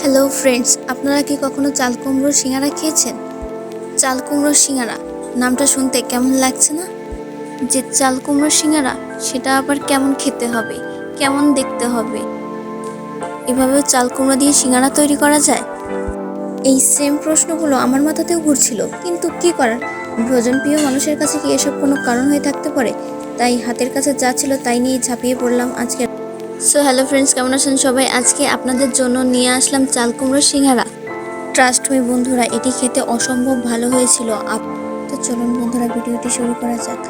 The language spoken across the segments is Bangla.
হ্যালো ফ্রেন্ডস, আপনারা কি কখনো চাল কুমড়োর সিঙ্গারা খেয়েছেন? চাল কুমড়োর সিঙ্গারা নামটা শুনতে কেমন লাগছে না? যে চাল কুমড়োর সিঙ্গারা সেটা আবার কেমন খেতে হবে, কেমন দেখতে হবে? এভাবেও চাল কুমড়ো দিয়ে সিঙ্গারা তৈরি করা যায়? এই সেম প্রশ্নগুলো আমার মাথাতেও ঘুরছিল, কিন্তু কি করার, ভোজনপ্রিয় মানুষের কাছে কি এসব কোনো কারণ হয়ে থাকতে পারে? তাই হাতের কাছে যা ছিল তাই নিয়ে ঝাঁপিয়ে পড়লাম আজকে। হ্যালো ফ্রেন্ডস, কেমন আছেন সবাই? আজকে আপনাদের জন্য নিয়ে আসলাম চাল কুমড়োর সিঙ্গারা। ট্রাস্ট মি বন্ধুরা, এটি খেতে অসম্ভব ভালো হয়েছিল। তো চলুন বন্ধুরা, ভিডিওটি শুরু করা যাক।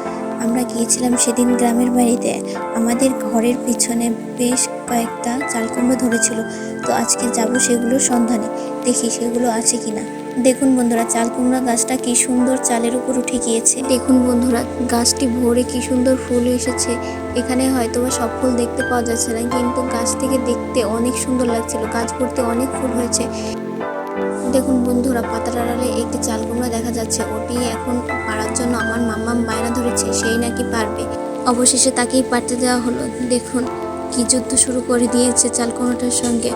আমরা গিয়েছিলাম সেদিন গ্রামের বাড়িতে। আমাদের ঘরের পিছনে বেশ কয়েকটা চাল কুমড়ো ধরেছিল। তো আজকে যাব সেগুলোর সন্ধানে, দেখি সেগুলো আছে কিনা। দেখুন বন্ধুরা, চাল কুমড়া গাছটা কি সুন্দর চালের উপর উঠে গিয়েছে। দেখুন বন্ধুরা, গাছটি ভরে কি সুন্দর ফুল এসেছে। এখানে হয়তোবা সব ফুল দেখতে পাওয়া যাচ্ছে না, কিন্তু গাছ থেকে দেখতে অনেক সুন্দর লাগছিল। গাছ ভর্তি অনেক ফুল হয়েছে। দেখুন বন্ধুরা, পাতার আড়ালে একটি চাল কুমড়া দেখা যাচ্ছে। ওটি এখন পাড়ার জন্য আমার মাম্মাম বায়না ধরেছে, সেই নাকি পারবে। অবশেষে তাকেই পারতে দেওয়া হলো। দেখুন কি যুদ্ধ শুরু করে দিয়েছে চাল কুমড়োটার সঙ্গে।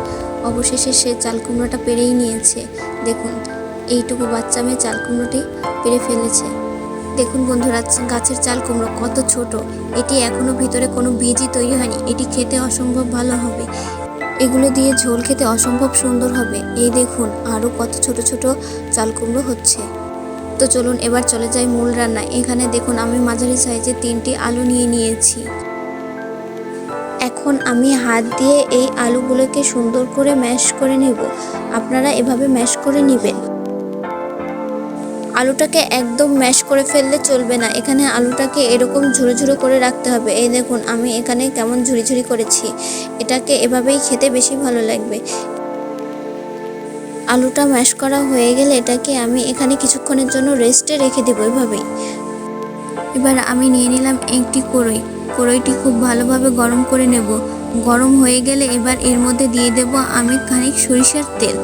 অবশেষে সে চাল কুমড়োটা পেরেই নিয়েছে। দেখুন, এইটুকু বাচ্চা মেয়ে চাল কুমড়োটি পেরে ফেলেছে। দেখুন বন্ধুরা, গাছের চাল কুমড়ো কত ছোট। এটি এখনো ভিতরে কোনো বীজই তৈরি হয়নি। এটি খেতে অসম্ভব ভালো হবে। এগুলো দিয়ে ঝোল খেতে অসম্ভব সুন্দর হবে। এই দেখুন, আরও কত ছোট ছোট চাল কুমড়ো হচ্ছে। তো চলুন এবার চলে যাই মূল রান্না। এখানে দেখুন, আমি মাঝারি সাইজে 3টি আলু নিয়ে নিয়েছি। এখন আমি হাত দিয়ে এই আলুগুলোকে সুন্দর করে ম্যাশ করে নেব। আপনারা এভাবে ম্যাশ করে নেবেন। আলুটাকে একদম ম্যাশ করে ফেললে চলবে না। এখানে আলুটাকে এরকম ঝুরো ঝুরো করে রাখতে হবে। এই দেখুন, আমি এখানে কেমন ঝুরি ঝুরি করেছি। এটাকে এভাবেই খেতে বেশি ভালো লাগবে। আলুটা ম্যাশ করা হয়ে গেলে এটাকে আমি এখানে কিছুক্ষণের জন্য রেস্টে রেখে দেবো এভাবেই। এবার আমি নিয়ে নিলাম একটি কড়াই। কড়াইটি খুব ভালোভাবে গরম করে নেব। গরম হয়ে গেলে এবার এর মধ্যে দিয়ে দেব আমি খানিক সরিষার তেল।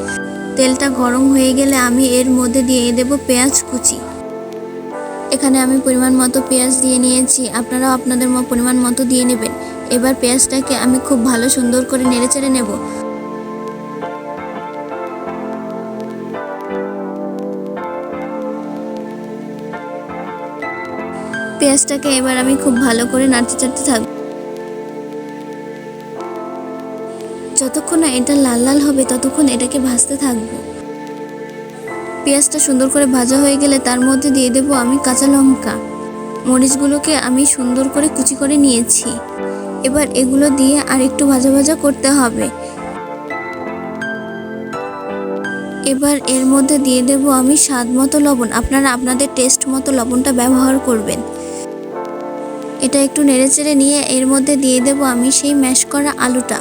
তেলটা গরম হয়ে গেলে আমি এর মধ্যে দিয়ে দেব পেঁয়াজ কুচি। এখানে আমি পরিমাণ মতো পেঁয়াজ দিয়ে নিয়েছি, আপনারাও আপনাদের পরিমাণ মতো দিয়ে নেবেন। এবার পেঁয়াজটাকে আমি খুব ভালো সুন্দর করে নেড়েচেড়ে নেব। পেঁয়াজটাকে এবার আমি খুব ভালো করে নাড়তে চাড়তে থাকবো, যতক্ষণ না এটা লাল লাল হবে ততক্ষণ এটাকে ভাজতে থাকবো। পেঁয়াজটা সুন্দর করে ভাজা হয়ে গেলে তার মধ্যে দিয়ে দেব আমি কাঁচা লঙ্কা। মরিচগুলোকে আমি সুন্দর করে কুচি করে নিয়েছি। এবার এগুলো দিয়ে আর একটু ভাজা ভাজা করতে হবে। এবার এর মধ্যে দিয়ে দেব আমি স্বাদ মতো লবণ। আপনারা আপনাদের টেস্ট মতো লবণটা ব্যবহার করবেন। এটা একটু নেড়েচেড়ে নিয়ে এর মধ্যে দিয়ে দেব আমি সেই ম্যাশ করা আলুটা।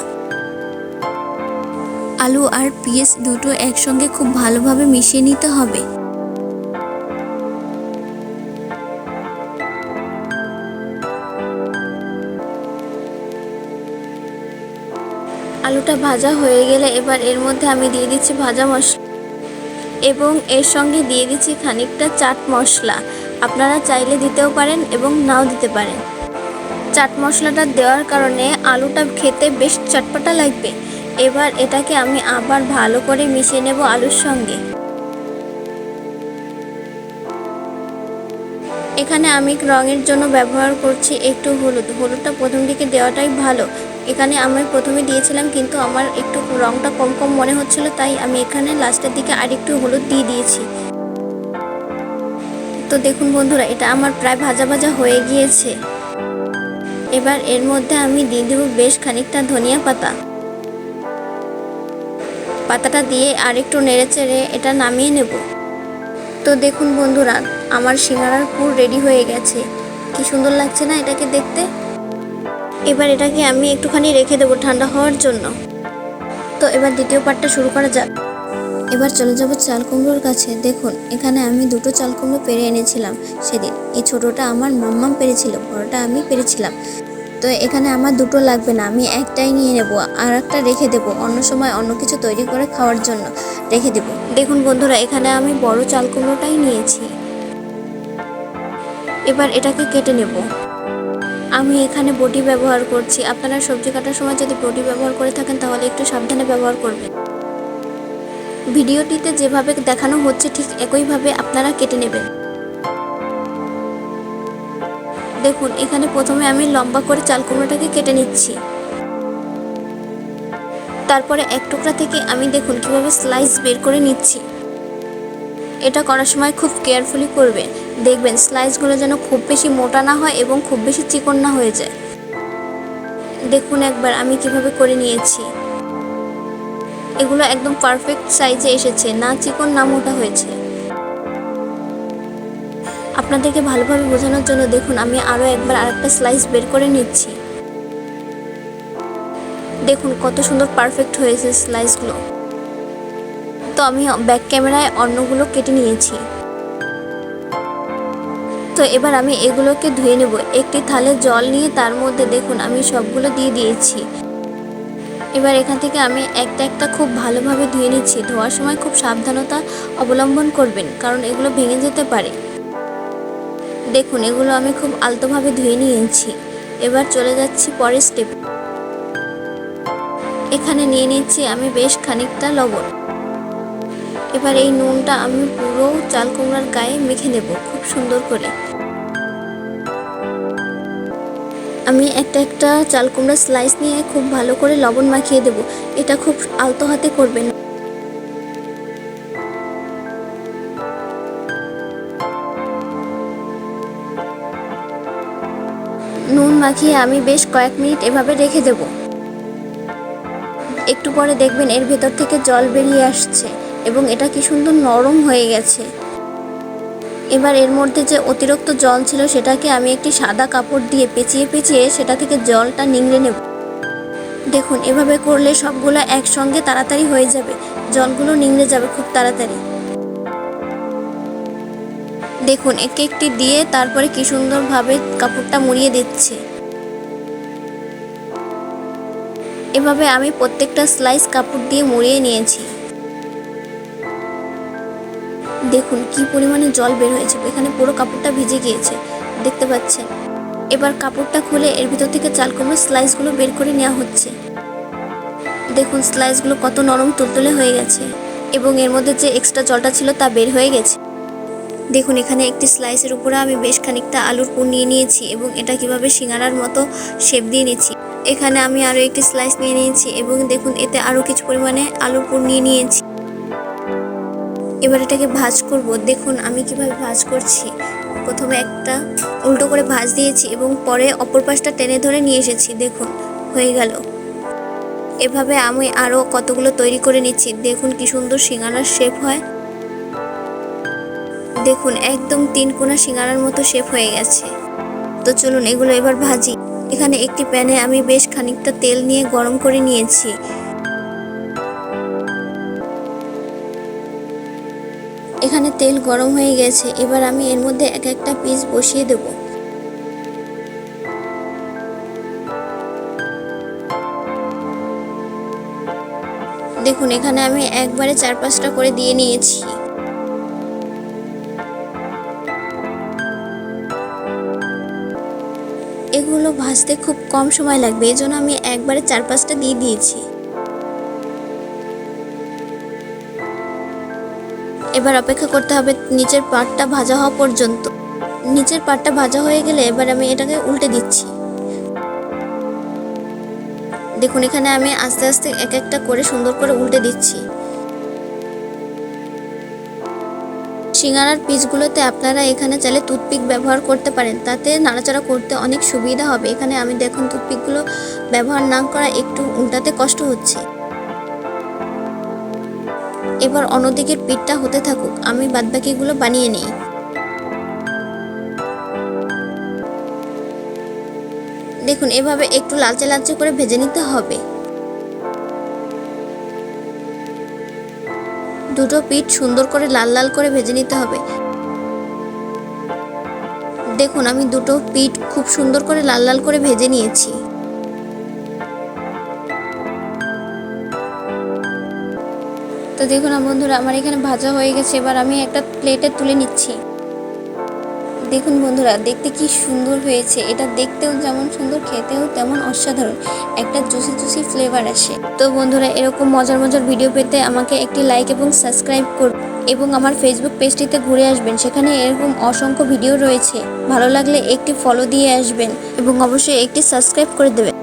আলু আর পেঁয়াজ দুটো একসঙ্গে খুব ভালোভাবে মিশিয়ে নিতে হবে। আলুটা ভাজা হয়ে গেলে এবার এর মধ্যে আমি দিয়ে দিচ্ছি ভাজা মশলা এবং এর সঙ্গে দিয়ে দিচ্ছি খানিকটা চাট মশলা। আপনারা চাইলে দিতেও পারেন এবং নাও দিতে পারেন। চাট মশলাটা দেওয়ার কারণে আলুটা খেতে বেশ চটপটা লাগবে। এবার এটাকে আমি আবার ভালো করে মিশিয়ে নেব আলুর সঙ্গে। এখানে আমি রঙের জন্য ব্যবহার করছি একটু হলুদ। হলুদটা প্রথম দিকে দেওয়াটাই ভালো। এখানে আমি প্রথমে দিয়েছিলাম, কিন্তু আমার একটু রঙটা কম কম মনে হচ্ছিল, তাই আমি এখানে লাস্টের দিকে আর একটু হলুদ দিয়ে দিয়েছি। তো দেখুন বন্ধুরা, এটা আমার প্রায় ভাজা ভাজা হয়ে গিয়েছে। এবার এর মধ্যে আমি দিয়ে দেব বেশ খানিকটা ধনিয়া পাতা। পাতাটা দিয়ে আর একটু নেড়েচেড়ে এটা নামিয়ে নেব। তো দেখুন বন্ধুরা, আমার সিঙ্গারার পুর রেডি হয়ে গেছে। কি সুন্দর লাগছে না এটাকে দেখতে? এবার এটাকে আমি একটুখানি রেখে দেবো ঠান্ডা হওয়ার জন্য। তো এবার দ্বিতীয় পার্টটা শুরু করা যাক। এবার চলে যাব চাল কুমড়োর কাছে। দেখুন, এখানে আমি দুটো চাল কুমড়ো পেরে এনেছিলাম সেদিন। এই ছোটোটা আমার মাম্মাম পেরেছিল, বড়টা আমি পেরেছিলাম। তো এখানে আমার দুটো লাগবে না, আমি একটাই নিয়ে নেব, আর একটা রেখে দেবো অন্য সময় অন্য কিছু তৈরি করে খাওয়ার জন্য রেখে দেব। দেখুন বন্ধুরা, এখানে আমি বড় চাল কুমড়োটাই নিয়েছি। এবার এটাকে কেটে নেব। আমি এখানে বটি ব্যবহার করছি। আপনারা সবজি কাটার সময় যদি বটি ব্যবহার করে থাকেন তাহলে একটু সাবধানে ব্যবহার করবেন। ভিডিওটিতে যেভাবে দেখানো হচ্ছে ঠিক একইভাবে আপনারা কেটে নেবেন। দেখুন এখানে প্রথমে আমি লম্বা করে চাল কুমড়োটাকে কেটে নিচ্ছি। তারপরে এক টুকরা থেকে আমি দেখুন কিভাবে স্লাইস বের করে নিচ্ছি। এটা করার সময় খুব কেয়ারফুলি করবেন, দেখবেন স্লাইসগুলো যেন খুব বেশি মোটা না হয় এবং খুব বেশি চিকন না হয়ে যায়। দেখুন একবার আমি কিভাবে করে নিয়েছি। এগুলো একদম পারফেক্ট সাইজে এসেছে, না চিকন না মোটা হয়েছে। আপনাদেরকে ভালোভাবে বোঝানোর জন্য দেখুন আমি আরও একবার আরেকটা স্লাইস বের করে নিচ্ছি। দেখুন কত সুন্দর পারফেক্ট হয়েছে স্লাইসগুলো। তো আমি ব্যাক ক্যামেরায় অন্যগুলো কেটে নিয়েছি। তো এবার আমি এগুলোকে ধুয়ে নেব। একটি থালে জল নিয়ে তার মধ্যে দেখুন আমি সবগুলো দিয়ে দিয়েছি। এবার এখান থেকে আমি একটা একটা খুব ভালোভাবে ধুয়ে নিচ্ছি। ধোয়ার সময় খুব সাবধানতা অবলম্বন করবেন, কারণ এগুলো ভেঙে যেতে পারে। দেখুন এগুলো আমি খুব আলতোভাবে ধুয়ে নিয়েছি। এবার চলে যাচ্ছি পরের স্টেপ। এখানে নিয়ে নিচ্ছি আমি বেশ খানিকটা লবণ। এবার এই নুনটা আমি পুরো চাল কুমড়ার গায়ে মেখে নেব খুব সুন্দর করে। আমি একটা একটা চাল কুমড়া স্লাইস নিয়ে খুব ভালো করে লবণ মাখিয়ে দেব। এটা খুব আলতো হাতে করবেন। নুন মাখিয়ে আমি বেশ কয়েক মিনিট এভাবে রেখে দেব। একটু পরে দেখবেন এর ভেতর থেকে জল বেরিয়ে আসছে এবং এটা কি সুন্দর নরম হয়ে গেছে। এবার এর মধ্যে যে অতিরিক্ত জল ছিল সেটাকে আমি একটি সাদা কাপড় দিয়ে পেঁচিয়ে পেঁচিয়ে সেটা থেকে জলটা নিংড়ে নেব। দেখুন এভাবে করলে সবগুলো একসঙ্গে তাড়াতাড়ি হয়ে যাবে, জলগুলো নিংড়ে যাবে খুব তাড়াতাড়ি। দেখুন এক একটি দিয়ে তারপরে কি সুন্দরভাবে কাপড়টা মুড়িয়ে দিচ্ছে। এভাবে আমি প্রত্যেকটা স্লাইস কাপড় দিয়ে মুড়িয়ে নিয়েছি। দেখুন কি পরিমাণে জল বের হয়েছে, এখানে পুরো কাপড়টা ভিজে গিয়েছে, দেখতে পাচ্ছেন। এবার কাপড়টা খুলে এর ভিতর থেকে চাল কুমড়োর স্লাইসগুলো বের করে নেওয়া হচ্ছে। দেখুন স্লাইসগুলো কত নরম তুলতুলে হয়ে গেছে এবং এর মধ্যে যে এক্সট্রা জলটা ছিল তা বের হয়ে গেছে। দেখুন এখানে একটি স্লাইসের উপরে আমি বেশ খানিকটা আলুর পুর নিয়ে নিয়েছি এবং এটা কিভাবে সিঙ্গারার মতো শেপ দিয়ে নিচ্ছি। এখানে আমি আরও একটি স্লাইস নিয়ে নিয়েছি এবং দেখুন এতে আরও কিছু পরিমাণে আলুর পুর নিয়ে নিয়েছি। এবার এটাকে ভাঁজ করব। দেখুন আমি কিভাবে ভাঁজ করছি। প্রথমে একটা উল্টো করে ভাঁজ দিয়েছি এবং পরে অপর পাশটা টেনে ধরে নিয়ে এসেছি। দেখুন হয়ে গেল। এভাবে আমি আরও কতগুলো তৈরি করে নিচ্ছি। দেখুন কি সুন্দর সিঙ্গারার শেপ হয়। দেখুন একদম তিন কোনা সিঙ্গারার মতো শেপ হয়ে গেছে। তো চলুন এগুলো এবার ভাজি। এখানে একটি প্যানে আমি বেশ খানিকটা তেল নিয়ে গরম করে নিয়েছি। এখানে তেল গরম হয়ে গেছে। এবার আমি এর মধ্যে এক একটা পিস বসিয়ে দেব। দেখুন এখানে আমি একবারে 4-5টা করে দিয়ে নিয়েছি। এগুলো ভাজতে খুব কম সময় লাগবে, এজন্য আমি একবারে 4-5টা দিয়ে দিয়েছি। এবার অপেক্ষা করতে হবে নিচের পাটটা ভাজা হওয়া পর্যন্ত। নিচের পাটটা ভাজা হয়ে গেলে এবার আমি এটাকে উল্টে দিচ্ছি। দেখুন এখানে আমি আস্তে আস্তে এক একটা করে সুন্দর করে উল্টে দিচ্ছি। সিঙ্গারার পিসগুলোতে আপনারা এখানে চাইলে টুথপিক ব্যবহার করতে পারেন, তাতে নাড়াচাড়া করতে অনেক সুবিধা হবে। এখানে আমি দেখুন টুথপিকগুলো ব্যবহার না করা একটু উল্টাতে কষ্ট হচ্ছে। এবার অন্যদিকের পিঠটা হতে থাকুক, আমি বাদবাকিগুলো বানিয়ে নিই। দেখুন এভাবে একটু লালচে লালচে করে ভেজে নিতে হবে। দুটো পিঠ সুন্দর করে লাল লাল করে ভেজে নিতে হবে। দেখুন আমি দুটো পিঠ খুব সুন্দর করে লাল লাল করে ভেজে নিয়েছি। তো দেখুন বন্ধুরা আমার এখানে ভাজা হয়ে গেছে। এবার আমি একটা প্লেটে তুলে নিচ্ছি। দেখুন বন্ধুরা, দেখতে কি সুন্দর হয়েছে। এটা দেখতেও যেমন সুন্দর, খেতেও তেমন অসাধারণ। একটা জুসি জুসি ফ্লেভার আসে। তো বন্ধুরা, এরকম মজার মজার ভিডিও পেতে আমাকে একটি লাইক এবং সাবস্ক্রাইব করুন এবং আমার ফেসবুক পেজটিতে ঘুরে আসবেন। সেখানে এরকম অসংখ্য ভিডিও রয়েছে। ভালো লাগলে একটি ফলো দিয়ে আসবেন এবং অবশ্যই একটি সাবস্ক্রাইব করে দেবেন।